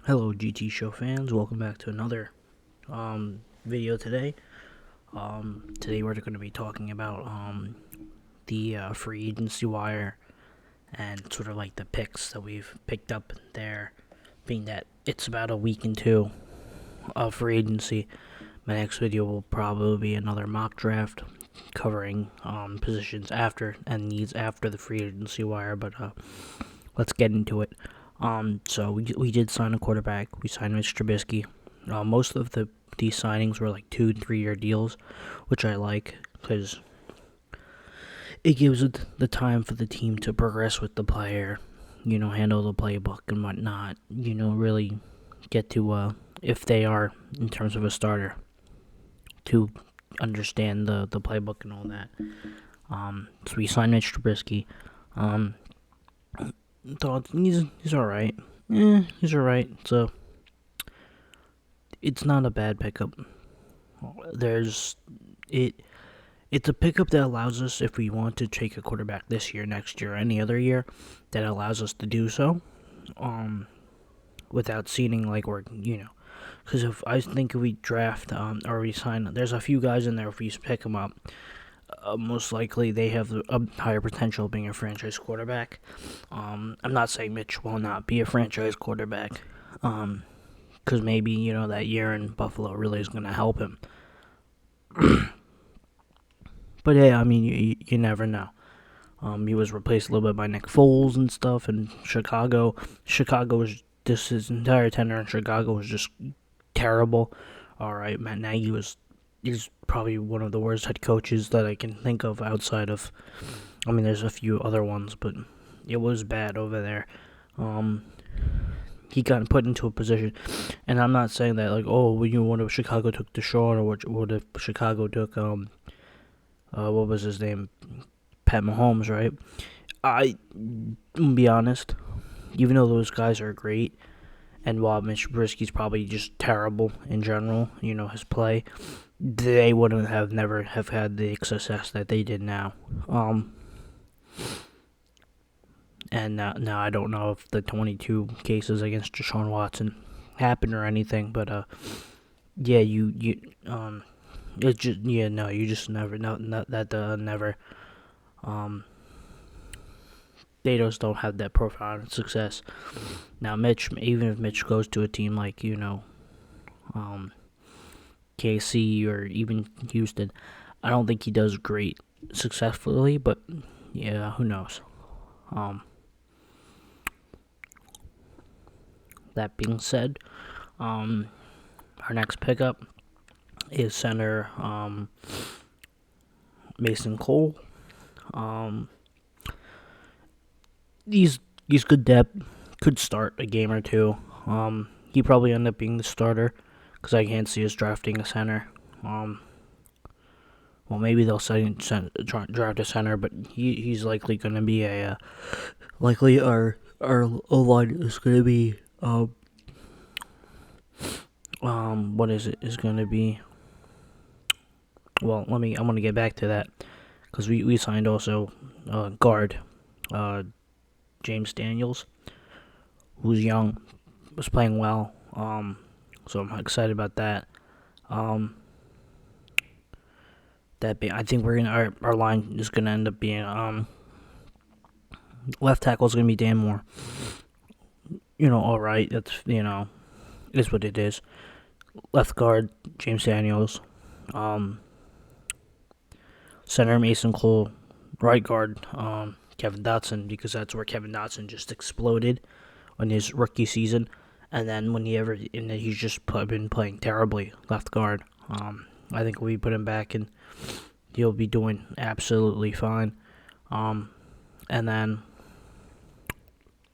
Hello, GT Show fans. Welcome back to another video today. Today we're going to be talking about the free agency wire and sort of like the picks that we've picked up there, being that it's about a week into free agency. My next video will probably be another mock draft covering positions after and needs after the free agency wire, but let's get into it. So we did sign a quarterback. We signed Mitch Trubisky. Most of these signings were like 2 and 3 year deals, which I like because it gives it the time for the team to progress with the player, handle the playbook and whatnot. Really get to if they are in terms of a starter to understand the playbook and all that. So we signed Mitch Trubisky. Thought he's all right. He's all right. So it's not a bad pickup. It's a pickup that allows us, if we want to take a quarterback this year, next year, any other year, that allows us to do so, without seeming like we're, because if we draft or we sign, there's a few guys in there. If we pick them up, most likely they have a higher potential of being a franchise quarterback. I'm not saying Mitch will not be a franchise quarterback, because maybe, that year in Buffalo really is going to help him. But hey, I mean, you never know. He was replaced a little bit by Nick Foles and stuff in Chicago. His entire tenure in Chicago was just terrible. All right, Matt Nagy he's probably one of the worst head coaches that I can think of outside of, there's a few other ones, but it was bad over there. He got put into a position, and I'm not saying that, like, what if Chicago took Deshaun, or what if Chicago took, what was his name, Pat Mahomes, right? I'll be honest, even though those guys are great, and while Mitch Trubisky's probably just terrible in general, his play, they wouldn't have never have had the success that they did now. And now I don't know if the 22 cases against Deshaun Watson happened or anything, but you just never know that never. They just don't have that profound success. Now, Mitch, even if Mitch goes to a team like, KC or even Houston, I don't think he does great successfully, but yeah, who knows. That being said, our next pickup is center Mason Cole. He's good depth, could start a game or two. He probably end up being the starter, because I can't see us drafting a center. Well, maybe they'll draft a center, but he's likely going to be likely our O-line is going to be, what is it? Is going to be, well, I'm going to get back to that, because we signed also guard, James Daniels, who's young, was playing well, so I'm excited about that. I think our line is gonna end up being left tackle is gonna be Dan Moore. All right, that's is what it is. Left guard James Daniels, center Mason Cole, right guard Kevin Dotson, because that's where Kevin Dotson just exploded in his rookie season, and then he's just been playing terribly left guard. I think we put him back and he'll be doing absolutely fine. And then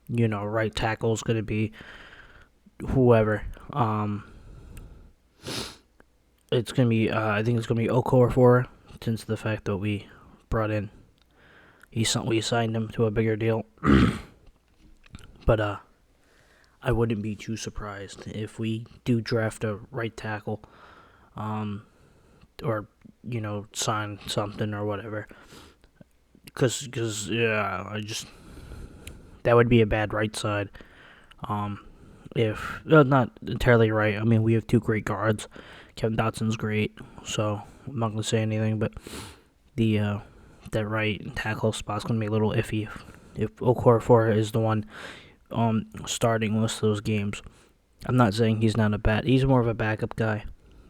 right tackle is going to be whoever. It's going to be I think it's going to be Okorafor, since the fact that we brought in. We signed him to a bigger deal, but I wouldn't be too surprised if we do draft a right tackle, or sign something or whatever. Because that would be a bad right side. if not entirely right. I mean, we have two great guards. Kevin Dotson's great, so I'm not gonna say anything. But the that right tackle spot's gonna be a little iffy if Okorafor is the one starting most of those games. I'm not saying he's not he's more of a backup guy.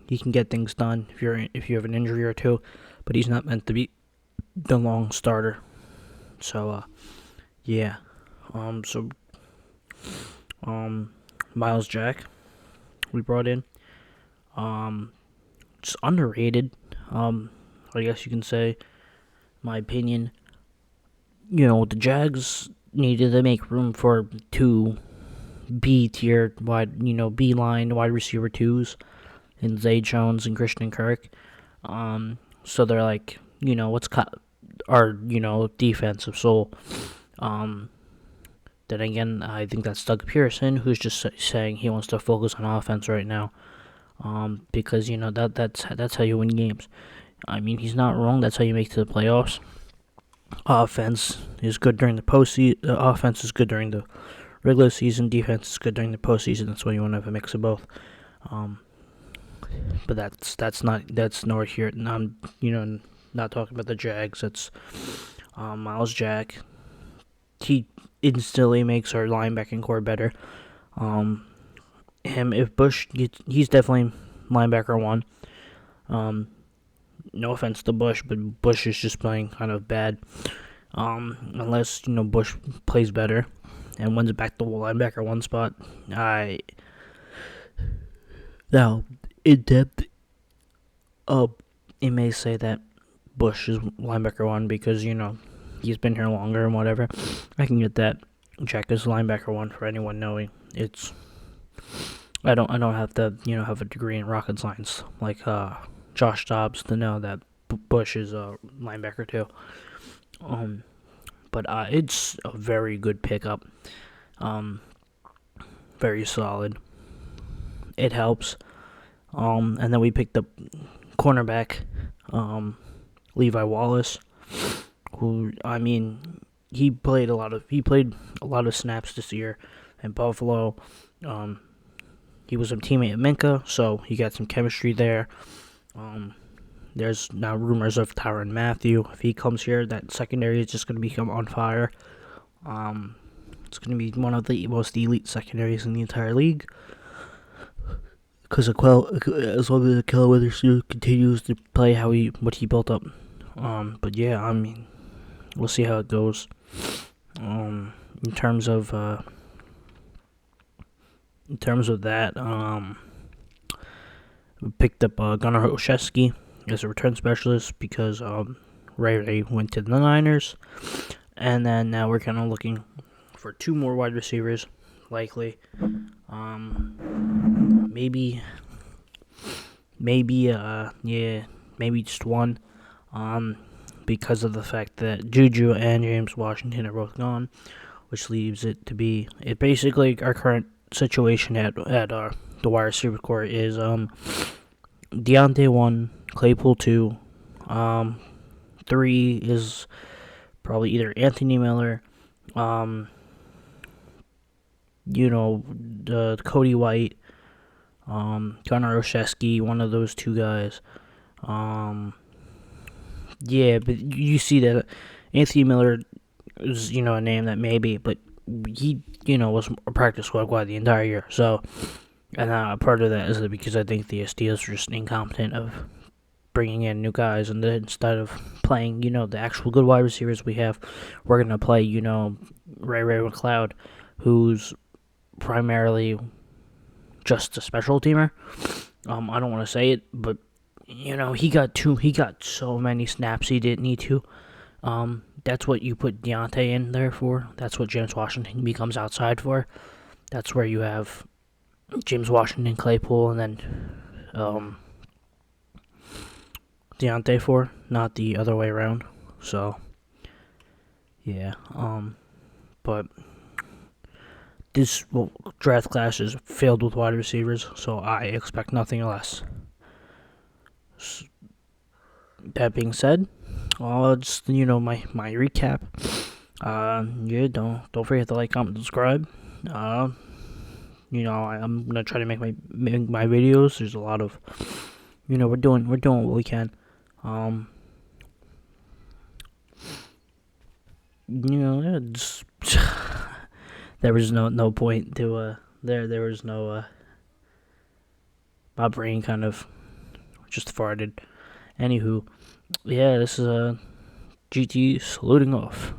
He can get things done if you have an injury or two, but he's not meant to be the long starter. So yeah. So Miles Jack we brought in. Just underrated. I guess you can say, my opinion. The Jags needed to make room for two B tier B line wide receiver twos in Zay Jones and Christian Kirk. So they're like, what's our defensive soul. Then again, I think that's Doug Pearson, who's just saying he wants to focus on offense right now. Because that's how you win games. I mean, he's not wrong. That's how you make it to the playoffs. Offense is good during the postseason. Offense is good during the regular season. Defense is good during the postseason. That's why you want to have a mix of both. But that's nowhere here. I'm not talking about the Jags. That's Miles Jack. He instantly makes our linebacking core better. If Bush, he's definitely linebacker one. No offense to Bush, but Bush is just playing kind of bad. Unless Bush plays better and wins back the linebacker one spot. Now in depth, it may say that Bush is linebacker one because he's been here longer and whatever. I can get that. Jack is linebacker one for anyone knowing. I don't have to have a degree in rocket science like Josh Dobbs to know that Bush is a linebacker too. But it's a very good pickup. Very solid. It helps. And then we picked up cornerback, Levi Wallace, who he played a lot of snaps this year in Buffalo. He was a teammate of Minka, so he got some chemistry there. There's now rumors of Tyrann Mathieu. If he comes here, that secondary is just going to become on fire. It's going to be one of the most elite secondaries in the entire league. Because as long as Akel Witherspoon continues to play what he built up. But yeah, we'll see how it goes. In terms of that, we picked up Gunnar Oshesky as a return specialist because Ray went to the Niners, and then now we're kind of looking for two more wide receivers, likely. Maybe just one. Because of the fact that Juju and James Washington are both gone, which leaves it to be basically our current situation at the wide receiver core is Deontay 1, Claypool 2, 3 is probably either Anthony Miller, Cody White, Gunnar Oshesky, one of those two guys. Yeah, but you see that Anthony Miller is, a name that maybe, but he, was a practice squad guy the entire year. So, and part of that is because I think the Steelers are just incompetent of bringing in new guys, and then instead of playing, the actual good wide receivers we have, we're going to play, Ray McLeod, who's primarily just a special teamer. I don't want to say it, but he got so many snaps he didn't need to. That's what you put Deontay in there for. That's what James Washington becomes outside for. That's where you have James Washington, Claypool, and then Deontay for, not the other way around. So, yeah. But this draft class is filled with wide receivers, so I expect nothing less. That being said, just my recap. Don't forget to like, comment, subscribe. I'm gonna try to make my videos. There's a lot of, we're doing what we can. Um, it's there was no point to there was no my brain kind of just farted. Anywho, yeah, this is GT saluting off.